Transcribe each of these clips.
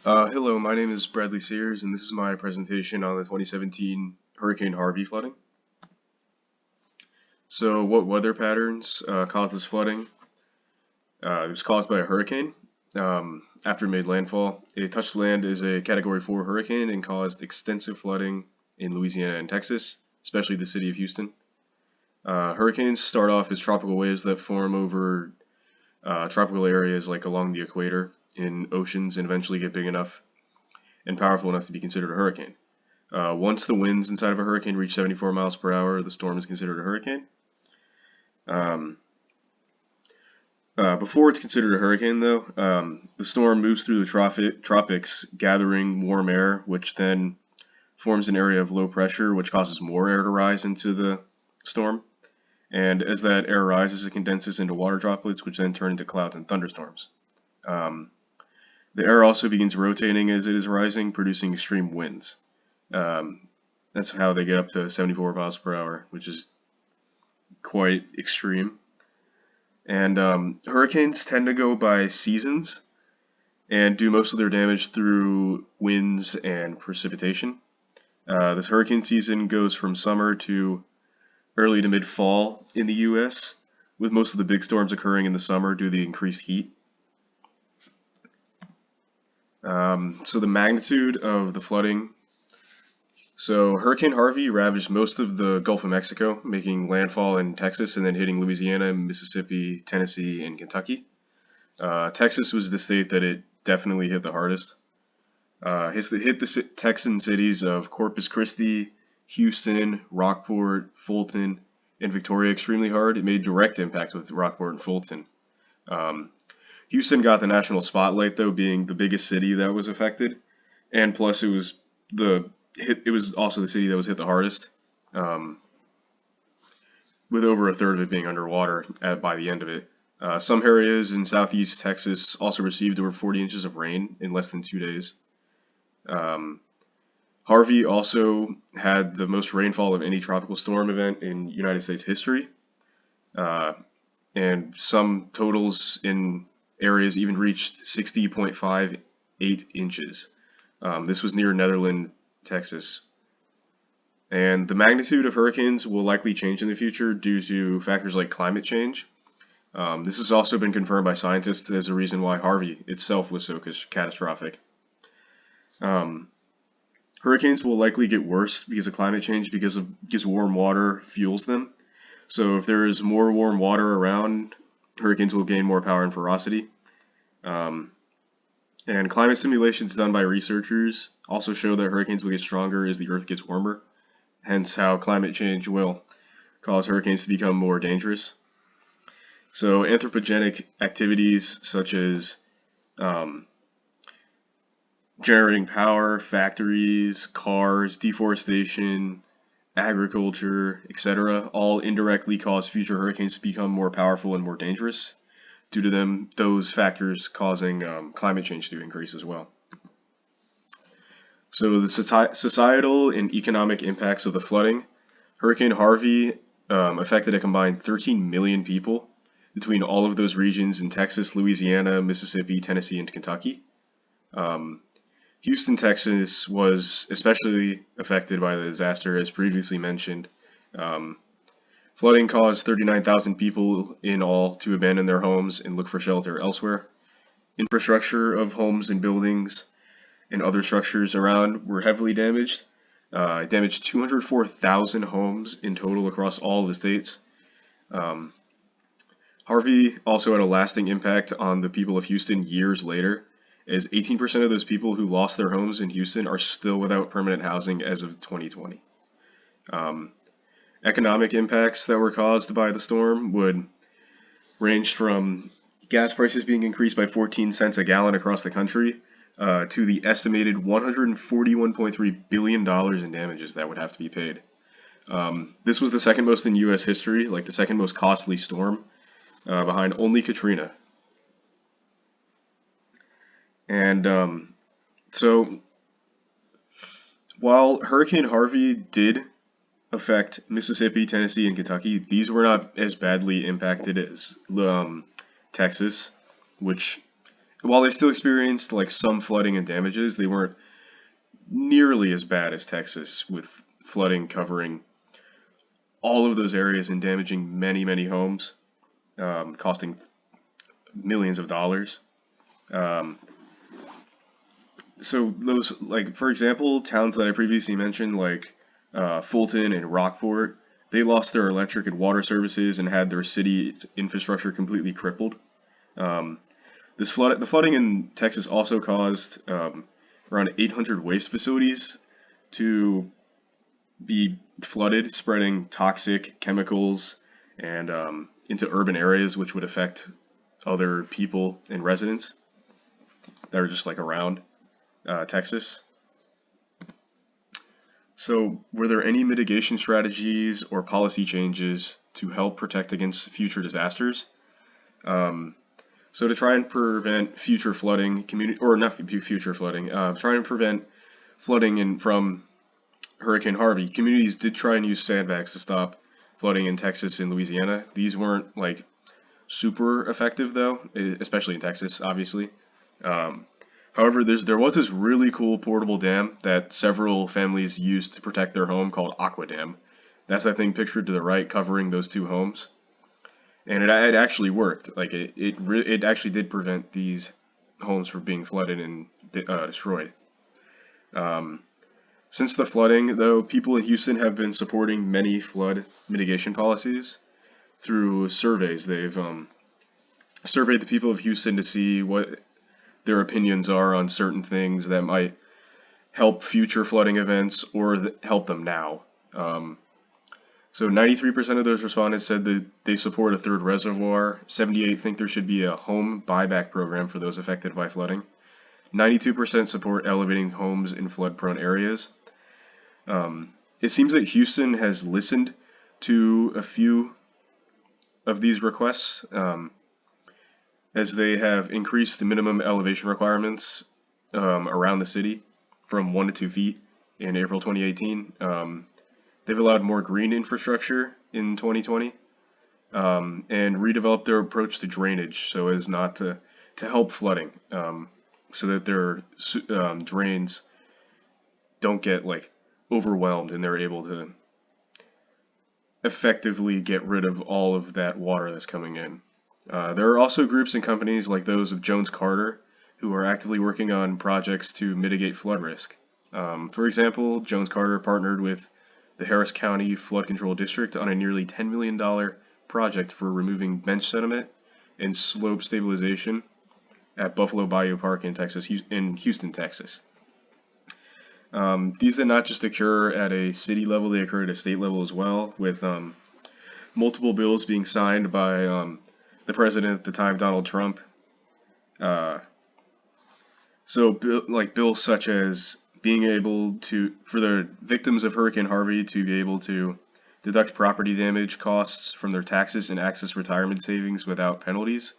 Hello, my name is Bradley Sears, and this is my presentation on the 2017 Hurricane Harvey flooding. So, what weather patterns caused this flooding? It was caused by a hurricane. After it made landfall, it touched land as a Category 4 hurricane and caused extensive flooding in Louisiana and Texas, especially the city of Houston. Hurricanes start off as tropical waves that form over tropical areas like along the equator in oceans and eventually get big enough and powerful enough to be considered a hurricane. Once the winds inside of a hurricane reach 74 miles per hour, the storm is considered a hurricane. Um, Before it's considered a hurricane, though, the storm moves through the tropics, gathering warm air, which then forms an area of low pressure, which causes more air to rise into the storm. And as that air rises, it condenses into water droplets, which then turn into clouds and thunderstorms. Um, the air also begins rotating as it is rising, producing extreme winds. Um, that's how they get up to 74 miles per hour, which is quite extreme. And hurricanes tend to go by seasons and do most of their damage through winds and precipitation. This hurricane season goes from summer to early to mid fall in the U.S., with most of the big storms occurring in the summer due to the increased heat. So the magnitude of the flooding. So Hurricane Harvey ravaged most of the Gulf of Mexico, making landfall in Texas and then hitting Louisiana, Mississippi, Tennessee, and Kentucky. Texas was the state that it definitely hit the hardest. Hit the Texan cities of Corpus Christi, Houston, Rockport, Fulton, and Victoria extremely hard. It made direct impact with Rockport and Fulton. Um, Houston got the national spotlight though, being the biggest city that was affected, and plus it was also the city that was hit the hardest, um, with over a third of it being underwater by the end of it. Some areas in southeast Texas also received over 40 inches of rain in less than 2 days. Um, Harvey also had the most rainfall of any tropical storm event in United States history, uh, and some totals in areas even reached 60.58 inches. This was near Netherland, Texas. And the magnitude of hurricanes will likely change in the future due to factors like climate change. This has also been confirmed by scientists as a reason why Harvey itself was so catastrophic. Um, Hurricanes will likely get worse because of climate change because warm water fuels them. So if there is more warm water around, hurricanes will gain more power and ferocity. Um, and climate simulations done by researchers also show that hurricanes will get stronger as the Earth gets warmer, hence how climate change will cause hurricanes to become more dangerous. So anthropogenic activities such as um, generating power, factories, cars, deforestation, agriculture, etc., all indirectly cause future hurricanes to become more powerful and more dangerous. Due to those factors causing climate change to increase as well. So the societal and economic impacts of the flooding. Hurricane Harvey affected a combined 13 million people between all of those regions in Texas, Louisiana, Mississippi, Tennessee, and Kentucky. Um, Houston, Texas was especially affected by the disaster, as previously mentioned. Um, Flooding caused 39,000 people in all to abandon their homes and look for shelter elsewhere. Infrastructure of homes and buildings and other structures around were heavily damaged. It damaged 204,000 homes in total across all of the states. Um, Harvey also had a lasting impact on the people of Houston years later, as 18% of those people who lost their homes in Houston are still without permanent housing as of 2020. Um, Economic impacts that were caused by the storm would range from gas prices being increased by 14 cents a gallon across the country to the estimated $141.3 billion in damages that would have to be paid. This was the second most in U.S. history, like the second most costly storm, behind only Katrina. And so while Hurricane Harvey did affect Mississippi, Tennessee, and Kentucky, these were not as badly impacted as Texas, which while they still experienced like some flooding and damages, they weren't nearly as bad as Texas, with flooding covering all of those areas and damaging many, many homes, costing millions of dollars. Um, so those, like for example, towns that I previously mentioned, like Fulton and Rockport, they lost their electric and water services and had their city infrastructure completely crippled. Um, the flooding in Texas also caused around 800 waste facilities to be flooded, spreading toxic chemicals and into urban areas, which would affect other people and residents that are just like around Texas. So, were there any mitigation strategies or policy changes to help protect against future disasters? Um, so, to try and prevent future flooding, community or not future flooding, trying to prevent flooding in from Hurricane Harvey, communities did try and use sandbags to stop flooding in Texas and Louisiana. These weren't like super effective though, especially in Texas, obviously. Um, However, there was this really cool portable dam that several families used to protect their home called Aqua Dam. That's that thing pictured to the right, covering those two homes, and it actually worked. Like it actually did prevent these homes from being flooded and destroyed. Um, since the flooding, though, people in Houston have been supporting many flood mitigation policies through surveys. They've surveyed the people of Houston to see what their opinions are on certain things that might help future flooding events or help them now. Um, so 93% of those respondents said that they support a third reservoir. 78 think there should be a home buyback program for those affected by flooding. 92% support elevating homes in flood-prone areas. It seems that Houston has listened to a few of these requests, as they have increased the minimum elevation requirements around the city from 1 to 2 feet in April 2018. They've allowed more green infrastructure in 2020, and redeveloped their approach to drainage so as not to help flooding, so that their drains don't get like overwhelmed and they're able to effectively get rid of all of that water that's coming in. There are also groups and companies like those of Jones Carter who are actively working on projects to mitigate flood risk. For example, Jones Carter partnered with the Harris County Flood Control District on a nearly $10 million project for removing bench sediment and slope stabilization at Buffalo Bayou Park in Houston, Texas. These did not just occur at a city level, they occurred at a state level as well, with multiple bills being signed by the president at the time, Donald Trump. Uh, like bills such as being able to, for the victims of Hurricane Harvey to be able to deduct property damage costs from their taxes and access retirement savings without penalties.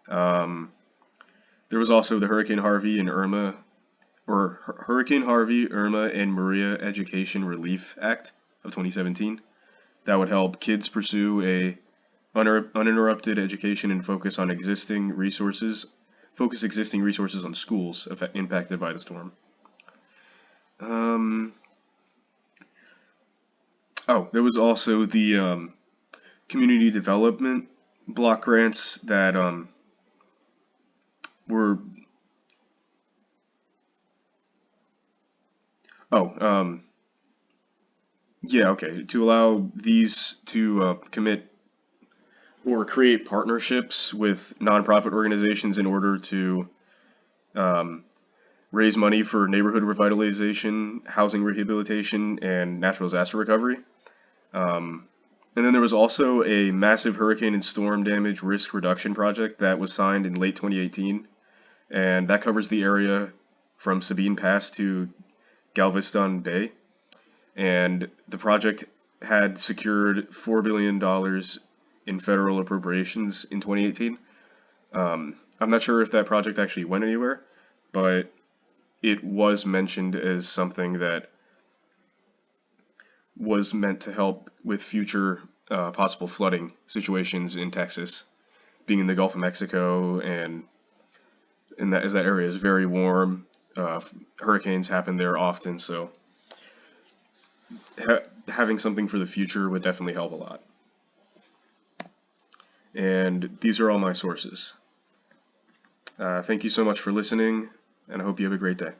Um, there was also the Hurricane Harvey, Irma, and Maria Education Relief Act of 2017 that would help kids pursue a uninterrupted education and focus existing resources on schools impacted by the storm. There was also the community development block grants that were. Oh, yeah, okay. To allow these to commit or create partnerships with nonprofit organizations in order to um, raise money for neighborhood revitalization, housing rehabilitation, and natural disaster recovery. Um, and then there was also a massive hurricane and storm damage risk reduction project that was signed in late 2018, and that covers the area from Sabine Pass to Galveston Bay. And the project had secured $4 billion in federal appropriations in 2018. I'm not sure if that project actually went anywhere, but it was mentioned as something that was meant to help with future possible flooding situations in Texas, being in the Gulf of Mexico and and that area is very warm. Hurricanes happen there often, so having something for the future would definitely help a lot. And these are all my sources. Thank you so much for listening, and I hope you have a great day.